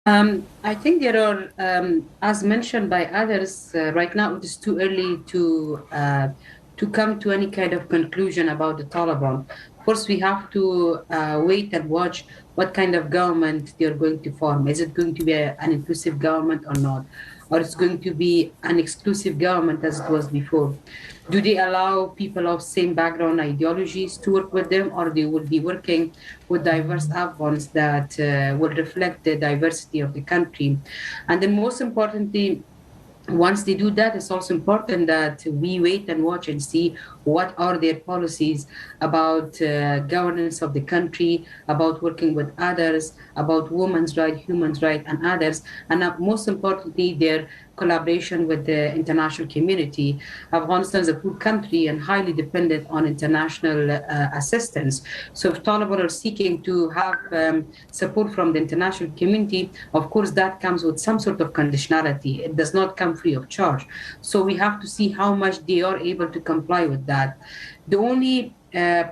I think there are, as mentioned by others, right now it is too early to come to any kind of conclusion about the Taliban. Of course, we have to wait and watch what kind of government they are going to form. Is it going to be an inclusive government or not? Or it's going to be an exclusive government as it was before? Do they allow people of same background ideologies to work with them, or they will be working with diverse Afghans that will reflect the diversity of the country? And then, most importantly, once they do that, it's also important that we wait and watch and see what are their policies about governance of the country, about working with others, about women's rights, human rights, and others, and most importantly, their collaboration with the international community. Afghanistan is a poor country and highly dependent on international assistance. So if Taliban are seeking to have support from the international community, of course, that comes with some sort of conditionality. It does not come free of charge. So we have to see how much they are able to comply with that. The only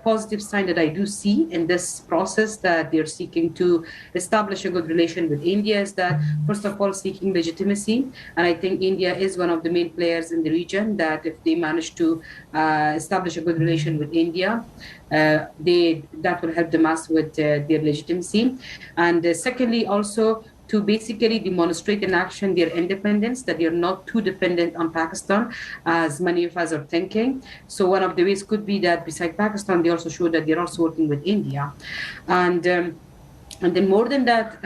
positive sign that I do see in this process that they're seeking to establish a good relation with India is that, first of all, seeking legitimacy. And I think India is one of the main players in the region that if they manage to establish a good relation with India, that will help them us with their legitimacy. And secondly, also to basically demonstrate in action their independence, that they're not too dependent on Pakistan, as many of us are thinking. So one of the ways could be that beside Pakistan, they also show that they're also working with India. And and then more than that,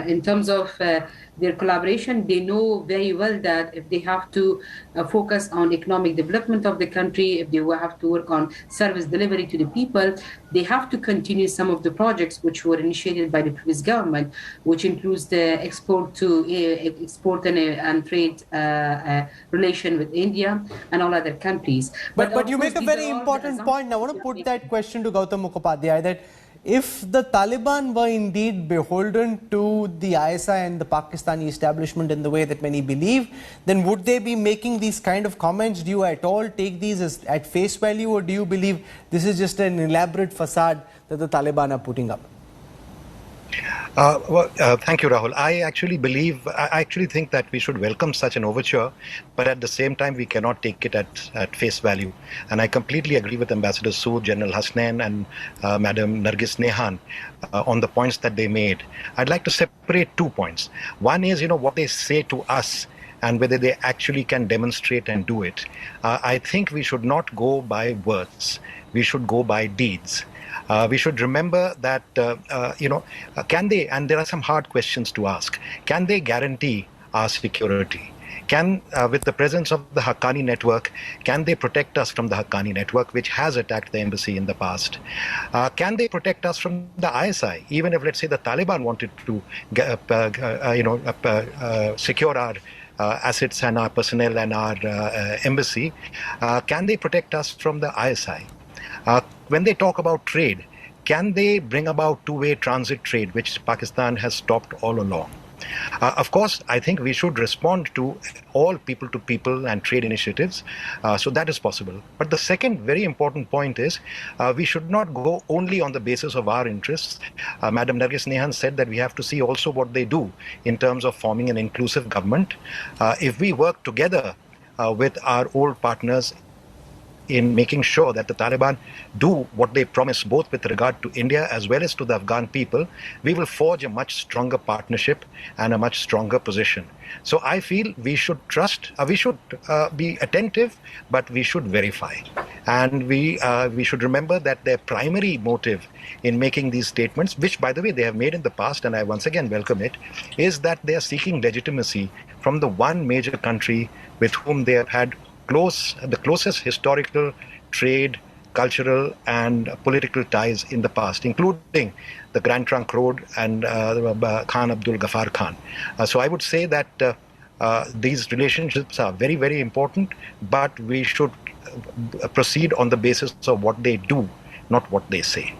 in terms of their collaboration, they know very well that if they have to focus on economic development of the country, if they will have to work on service delivery to the people, they have to continue some of the projects which were initiated by the previous government, which includes the export and trade relation with India and all other countries. But you make a very important point. I want to put that question to Gautam Mukhopadhaya, that if the Taliban were indeed beholden to the ISI and the Pakistani establishment in the way that many believe, then would they be making these kind of comments? Do you at all take these as at face value, or do you believe this is just an elaborate facade that the Taliban are putting up? Thank you, Rahul. I actually think that we should welcome such an overture, but at the same time, we cannot take it at face value. And I completely agree with Ambassador Sood, General Hasnain, and Madam Nargis Nehan on the points that they made. I'd like to separate 2 points. One is, what they say to us and whether they actually can demonstrate and do it. I think we should not go by words. We should go by deeds. We should remember that, can they, and there are some hard questions to ask, can they guarantee our security? Can, with the presence of the Haqqani network, can they protect us from the Haqqani network, which has attacked the embassy in the past? Can they protect us from the ISI? Even if, let's say, the Taliban wanted to, secure our assets and our personnel and our embassy, can they protect us from the ISI? When they talk about trade, can they bring about two-way transit trade, which Pakistan has stopped all along? Of course, I think we should respond to all people-to-people and trade initiatives, so that is possible. But the second very important point is we should not go only on the basis of our interests. Madam Nargis Nehan said that we have to see also what they do in terms of forming an inclusive government. If we work together with our old partners in making sure that the Taliban do what they promise, both with regard to India as well as to the Afghan people, we will forge a much stronger partnership and a much stronger position. So I feel we should trust, we should be attentive, but we should verify. And we should remember that their primary motive in making these statements, which by the way they have made in the past, and I once again welcome it, is that they are seeking legitimacy from the one major country with whom they have had the closest historical, trade, cultural and political ties in the past, including the Grand Trunk Road and Khan Abdul Ghaffar Khan. So I would say that these relationships are very, very important, but we should proceed on the basis of what they do, not what they say.